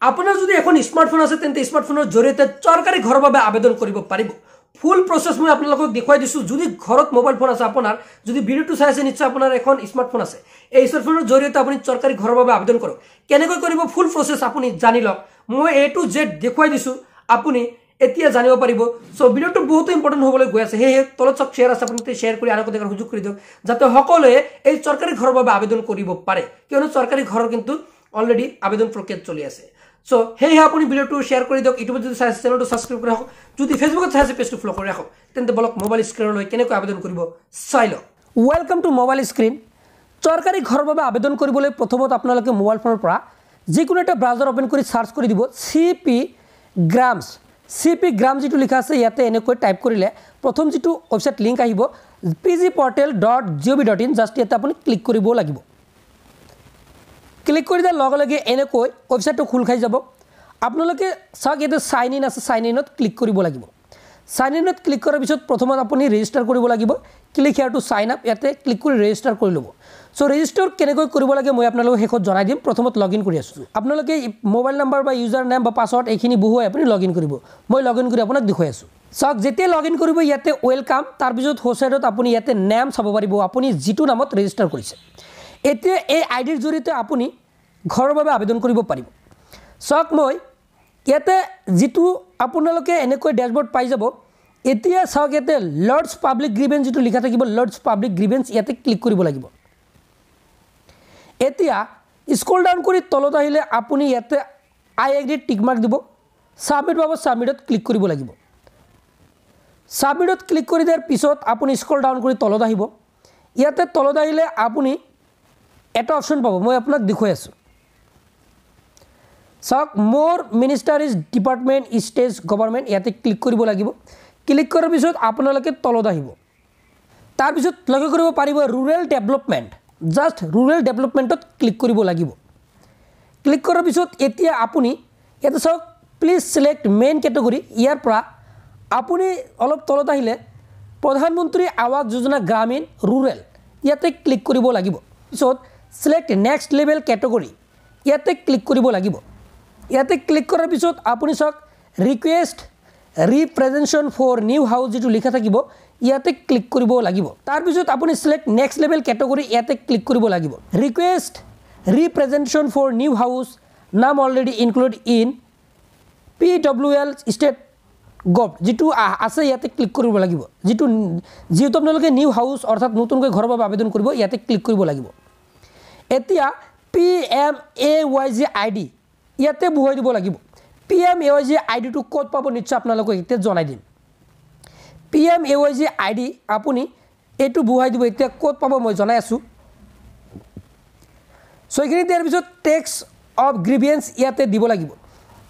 আপোনাৰ যদি এখন স্মাৰ্টফোন আছে তেন্তে স্মাৰ্টফোনৰ জৰিয়তে চৰকাৰী ঘৰৰ বাবে আবেদন কৰিব পাৰিব ফুল প্ৰসেস মই আপোনালোকক দেখুৱাই দিছো যদি ঘৰত মোবাইল ফোন আছে আপোনাৰ যদি ভিডিওটো চাই আছে নিশ্চয় আপোনাৰ এখন স্মাৰ্টফোন আছে এই স্মাৰ্টফোনৰ জৰিয়তে আপুনি চৰকাৰী ঘৰৰ বাবে আবেদন কৰক কেনেকৈ কৰিব ফুল প্ৰসেস আপুনি জানি লওক মই A to Z দেখুৱাই দিছো আপুনি এতিয়া জানিব পাৰিব সো ভিডিওটো বহুত ইম্পৰ্টেন্ট হ'বলৈ গৈ আছে হে তলত সব শেয়াৰ আছে আপুনি শেয়াৰ কৰি আনকো দেখাৰ সুযোগ কৰি দিয়ক যাতে সকলোৱে এই চৰকাৰী ঘৰৰ বাবে আবেদন কৰিব পাৰে কিয়নো চৰকাৰী ঘৰৰ কিন্তু অলৰেডি আবেদন প্ৰক্ৰিয়া চলি আছে সো হে আপুনি ভিডিওটো শেয়াৰ কৰি দিয়ক ইউটিউবত যদি চাই চেনেলটো সাবস্ক্ৰাইব কৰি ৰাখক যদি ফেসবুকত চাই আছে পেজটো ফলো কৰি ৰাখক তেন্তে বলক মোবাইল স্ক্ৰিনলৈ কেনেকৈ আবেদন কৰিব চাই লওক ওয়েলকাম টু মোবাইল স্ক্ৰিন চৰকাৰী ঘৰৰ বাবে আবেদন কৰিবলৈ প্ৰথমত আপোনালোকে মোবাইল ফোনৰ পৰা যিকোনো এটা ব্ৰাউজাৰ ওপেন কৰি সাৰ্চ কৰি দিব CP Grams যেটো লিখা আছে ইয়াতে এনেকৈ টাইপ কৰিলে প্ৰথম যেটো ওয়েবসাইট লিংক আহিব pgportal.gov.in জাস্ট ইয়াতে আপুনি ক্লিক কৰিব লাগিব ক্লিক কৰি দিয়াৰ লগে লগে এনেকৈ ওয়েবসাইটটো খোল খাই যাব আপোনালোকে চাওক ইয়াতে সাইন ইন আছে সাইন ইনত ক্লিক কৰিব লাগিব সাইন ইনত ক্লিক কৰাৰ পিছত প্ৰথমত আপুনি ৰেজিষ্টাৰ কৰিব লাগিব ক্লিক হিয়াৰ টু সাইন আপ ইয়াতে ক্লিক কৰি ৰেজিষ্টাৰ কৰি লব সো ৰেজিষ্টাৰ কেনেকৈ কৰিব লাগে মই আপোনালোকক হেকত জনাই দিম প্ৰথমত লগইন কৰি আছো আপোনালোকে মোবাইল নাম্বাৰ বা ইউজাৰ নেম বা পাসওয়াৰ্ড এইখিনি বহুৱাই আপুনি লগইন কৰিব মই লগইন কৰি আপোনাক দেখুৱাই আছো চাওক যেতিয়া লগইন কৰিব ইয়াতে ওয়েলকাম তাৰ পিছত হোসাইডত আপুনি ইয়াতে নাম চাব পাৰিব আপুনি যেটো নামত ৰেজিষ্টাৰ কৰিছে এতিয়া এই আইডিৰ জৰিয়তে আপুনি ঘৰৰ বাবে আবেদন কৰিব পাৰিব চাওক মই ইয়াতে যেটো আপোনালোকে এনেকৈ ড্যাশবোৰ্ড পাই যাব এতিয়া চাওক ইয়াতে লৰ্ডছ পাব্লিক গ্ৰিভেন্স যেটো লিখা থাকিব লৰ্ডছ পাব্লিক গ্ৰিভেন্স ইয়াতে ক্লিক কৰিব লাগিব এতিয়া স্ক্ৰল ডাউন কৰি তলত আহিলে আপুনি ইয়াতে আই এগ্ৰি টিক মাৰ্ক দিব সাবমিট পাব সাবমিটত ক্লিক কৰিব লাগিব সাবমিটত ক্লিক কৰি দিয়াৰ পিছত আপুনি স্ক্ৰল ডাউন কৰি তলত আহিব ইয়াতে তলত আহিলে আপুনি এটা অপচন পাব মই আপোনাক দেখুৱাই আছো চাওক মোৰ মিনিষ্টাৰিজ ডিপাৰ্টমেন্ট ষ্টেট গভৰ্ণমেন্ট ইয়াতে ক্লিক কৰিব লাগিব ক্লিক কৰাৰ পিছত আপোনালোকে তলত আহিব তাৰ পিছত লক্ষ্য কৰিব পাৰিব ৰুৰেল ডেভেলপমেন্ট জাস্ট ৰুৰেল ডেভেলপমেন্টত ক্লিক কৰিব লাগিব ক্লিক কৰাৰ পিছত এতিয়া আপুনি ইয়াতে চাওক প্লিজ সিলেক্ট মেইন ক্যাটাগৰী ইয়াৰ পৰা আপুনি অলপ তলত আহিলে প্ৰধানমন্ত্ৰী আৱাস যোজনা গ্ৰামীণ ৰুৰেল ইয়াতে ক্লিক কৰিব লাগিব পিছত সিলেক্ট নেক্সট লেভেল ক্যাটাগৰী ইয়াতে ক্লিক কৰিব লাগিব ইয়াতে ক্লিক কৰাৰ পিছত আপুনি চাওক ৰিকুৱেষ্ট ৰিপ্ৰেজেন্টেশন ফৰ নিউ হাউস যেটো লিখা থাকিব ইয়াতে ক্লিক কৰিব লাগিব তাৰ পিছত আপুনি সিলেক্ট নেক্সট লেভেল ক্যাটাগৰী ইয়াতে ক্লিক কৰিব লাগিব ৰিকুৱেষ্ট ৰিপ্ৰেজেন্টেশন ফৰ নিউ হাউস নাম already include in PWL state gov যেটো আছে ইয়াতে ক্লিক কৰিব লাগিব যেটো আপোনালোকে নিউ হাউস অৰ্থাৎ নতুনকৈ ঘৰৰ বাবে আবেদন কৰিব ইয়াতে ক্লিক কৰিব লাগিব এতিয়া PMAYG ID ইয়াতে বহুৱাই দিব লাগিব PMAYG ID টো ক'ত পাব নিশ্চয় আপোনালোকক এতিয়া জনাই দিম PMAYG ID আপুনি এটো বহুৱাই দিব এতিয়া ক'ত পাব মই জনাই আছো সো এখিনি দিয়াৰ পিছত টেক্স অফ গ্ৰিভিয়েন্স ইয়াতে দিব লাগিব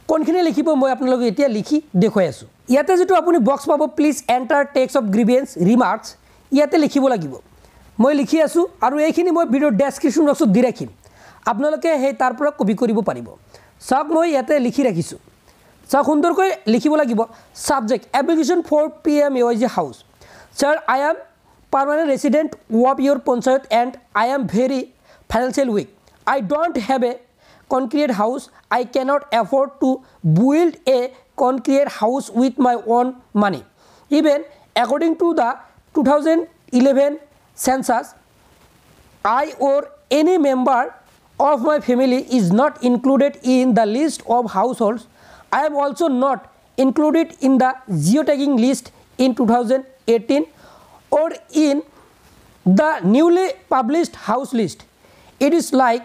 কোনখিনি লিখিব মই আপোনালোকক এতিয়া লিখি দেখুৱাই আছো ইয়াতে যেটো আপুনি বক্স পাব প্লিজ এন্টাৰ টেক্স অফ গ্ৰিভিয়েন্স ৰিমাৰ্কস ইয়াতে লিখিব লাগিব মই লিখি আছো আৰু এইখিনি মই ভিডিও ডেসক্ৰিপচন বক্সত দি ৰাখিম আপোনালোকে হে তাৰ পৰা কপি কৰিব পাৰিব সব মই ইয়াতে লিখি ৰাখিছো সব সুন্দৰকৈ লিখিব লাগিব subject application for PMAYG house sir I am permanent resident of your panchayat and I am very financial weak I don't have a concrete house I cannot afford to build a concrete house with my own money even according to the 2011 census I or any member of my family is not included in the list of households I am also not included in the geotagging list in 2018 or in the newly published house list it is like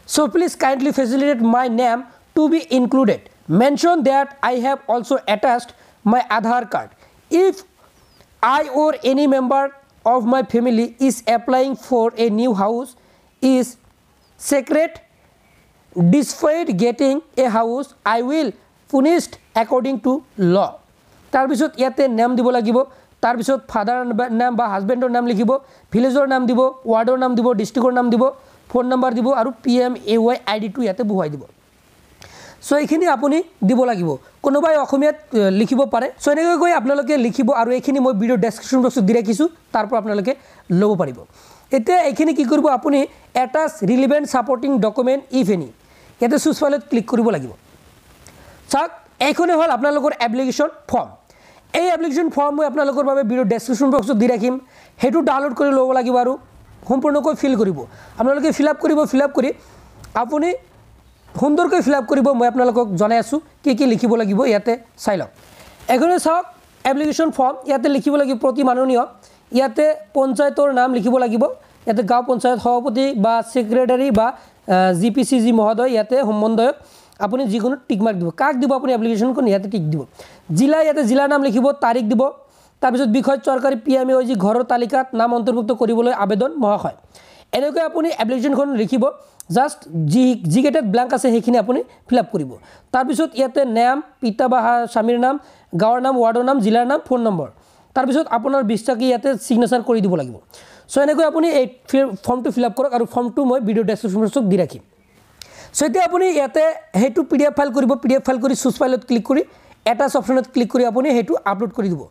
so please kindly facilitate my name to be included mention that I have also attached my Aadhaar card if I or any member of my family is applying for a new house is secret despite getting a house I will punished according to law তাৰ পিছত ইয়াতে নাম দিব লাগিব তাৰ পিছত father নাম বা হাজবেন্ডৰ নাম লিখিব ভিলেজৰ নাম দিব ওয়াৰ্ডৰ নাম দিব ডিস্ট্ৰিক্টৰ নাম দিব ফোন নাম্বাৰ দিব আৰু PMAY ID টো ইয়াতে বহুৱাই দিব সো এইখিনি আপুনি দিব লাগিব কোনোবাই অসমীয়াত লিখিব পাৰে সো এনেকৈ গৈ আপোনালোকে লিখিব আৰু এইখিনি মই ভিডিও ডেসক্ৰিপচন বক্সত দি ৰাখিছো তাৰ পৰা আপোনালোকে ল'ব পাৰিব এতিয়া এইখিনি কি কৰিব আপুনি এটাচ ৰিলেভেন্ট সাপোৰ্টিং ডকুমেন্ট ইফ এনি ইয়াতে চুজ ফাইলত ক্লিক কৰিব লাগিব চাওক এইখনেই হ'ল আপোনালোকৰ এপ্লিকেশ্যন ফৰ্ম এই এপ্লিকেশ্যন ফৰ্ম মই আপোনালোকৰ বাবে ভিডিঅ' ডেছক্ৰিপশ্যন বক্সত দি ৰাখিম সেইটো ডাউনলোড কৰি ল'ব লাগিব আৰু সম্পূৰ্ণকৈ ফিল কৰিব আপোনালোকে ফিল আপ কৰি আপুনি সুন্দৰকৈ ফিল আপ কৰিব মই আপোনালোকক জনাই আছোঁ কি লিখিব লাগিব ইয়াতে চাই লওক এখনে চাওক এপ্লিকেশ্যন ফৰ্ম ইয়াতে লিখিব লাগিব প্ৰতি মাননীয় ইয়াতে পঞ্চায়তৰ নাম লিখিব লাগিব ইয়াতে গাঁও পঞ্চায়ত সভাপতি বা সেক্ৰেটাৰী বা জিপিসিজি মহোদয় ইয়াতে সম্বন্ধয়ক আপুনি যিকোনো টিক মাৰ্ক দিব কাক দিব আপুনি এপ্লিকেশ্যনখন ইয়াতে টিক দিব জিলা ইয়াতে জিলাৰ নাম লিখিব তাৰিখ দিব তাৰপিছত বিষয় চৰকাৰী PMAOG ঘৰৰ তালিকাত নাম অন্তৰ্ভুক্ত কৰিবলৈ আবেদন মহাশয় এনেকৈ আপুনি এপ্লিকেশ্যনখন লিখিব জাস্ট যিকেইটাত ব্ল্যাঙ্ক আছে সেইখিনি আপুনি ফিল আপ কৰিব তাৰপিছত ইয়াতে নাম পিতা বা স্বামীৰ নাম গাঁৱৰ নাম ৱাৰ্ডৰ নাম জিলাৰ নাম ফোন নম্বৰ তাৰপিছত আপোনাৰ 20টা কি ইয়াতে সিগনেচাৰ কৰি দিব লাগিব সো এনেকৈ আপুনি এই ফৰ্মটো ফিল আপ কৰক আৰু ফৰ্মটো মই ভিডিও ডেছক্ৰিপশ্যনত দি ৰাখিম সো এতিয়া আপুনি ইয়াতে হেতু PDF ফাইল কৰিব PDF ফাইল কৰি চুজ ফাইলত ক্লিক কৰি এটাচ অপচনত ক্লিক কৰি আপুনি হেতু আপলোড কৰি দিব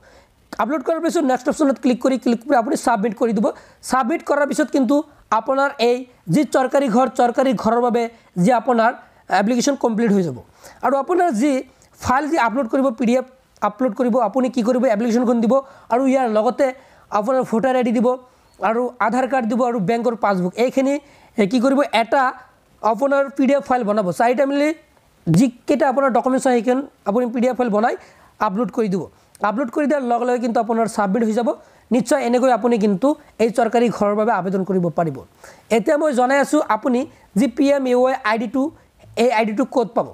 আপলোড কৰাৰ পিছত নেক্সট অপচনত ক্লিক কৰি আপুনি সাবমিট কৰি দিব সাবমিট কৰাৰ পিছত কিন্তু আপোনাৰ এই যি চৰকাৰী ঘৰৰ বাবে যে আপোনাৰ এপ্লিকেশ্যন কমপ্লিট হৈ যাব আৰু আপোনাৰ যি ফাইল যি আপলোড কৰিব PDF আপলোড কৰিব আপুনি কি কৰিব এপ্লিকেশ্যনখন দিব আৰু ইয়াৰ লগতে আপোনাৰ ভোটাৰ আইডি দিব আৰু আধাৰ কাৰ্ড দিব আৰু বেংকৰ পাছবুক এইখিনি কি কৰিব এটা আপোনাৰ PDF ফাইল বনাব চাৰিটা মিলি যিকেইটা আপোনাৰ ডকুমেণ্টছ আছে সেইখন আপুনি PDF ফাইল বনাই আপলোড কৰি দিব আপলোড কৰি দিয়াৰ লগে লগে কিন্তু আপোনাৰ সাবমিট হৈ যাব নিশ্চয় এনেকৈ আপুনি কিন্তু এই চৰকাৰী ঘৰৰ বাবে আবেদন কৰিব পাৰিব এতিয়া মই জনাই আছোঁ আপুনি যি PMAOI আইডিটো এই আইডিটো ক'ত পাব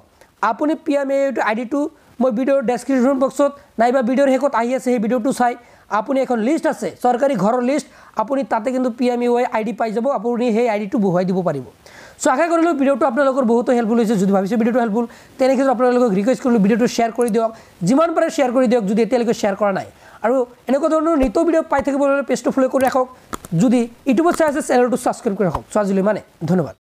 আপুনি PMAOI আইডিটো মই ভিডিঅ'ৰ ডেছক্ৰিপশ্যন বক্সত নাইবা ভিডিঅ'ৰ শেষত আহি আছে সেই ভিডিঅ'টো চাই আপুনি এখন লিষ্ট আছে চৰকাৰী ঘৰৰ লিষ্ট আপুনি তাতে কিন্তু PMAOI আইডি পাই যাব আপুনি সেই আইডিটো বহুৱাই দিব পাৰিব সো আশা কৰিলোঁ ভিডিঅ'টো আপোনালোকৰ বহুত হেল্পফুল হৈছে যদি ভাবিছে ভিডিঅ'টো হেল্পফুল তেনেক্ষেত্ৰত আপোনালোকক ৰিকুৱেষ্ট কৰিলোঁ ভিডিঅ'টো শ্বেয়াৰ কৰি দিয়ক যিমান পাৰে শ্বেয়াৰ কৰি দিয়ক যদি এতিয়ালৈকে শ্বেয়াৰ কৰা নাই আৰু এনেকুৱা ধৰণৰ নিত্য ভিডিঅ' পাই থাকিবলৈ পেজটো ফলো কৰি ৰাখক যদি ইউটিউবত চাই আছে চেনেলটো ছাবস্ক্ৰাইব কৰি ৰাখক সো আজিলৈ মানে ধন্যবাদ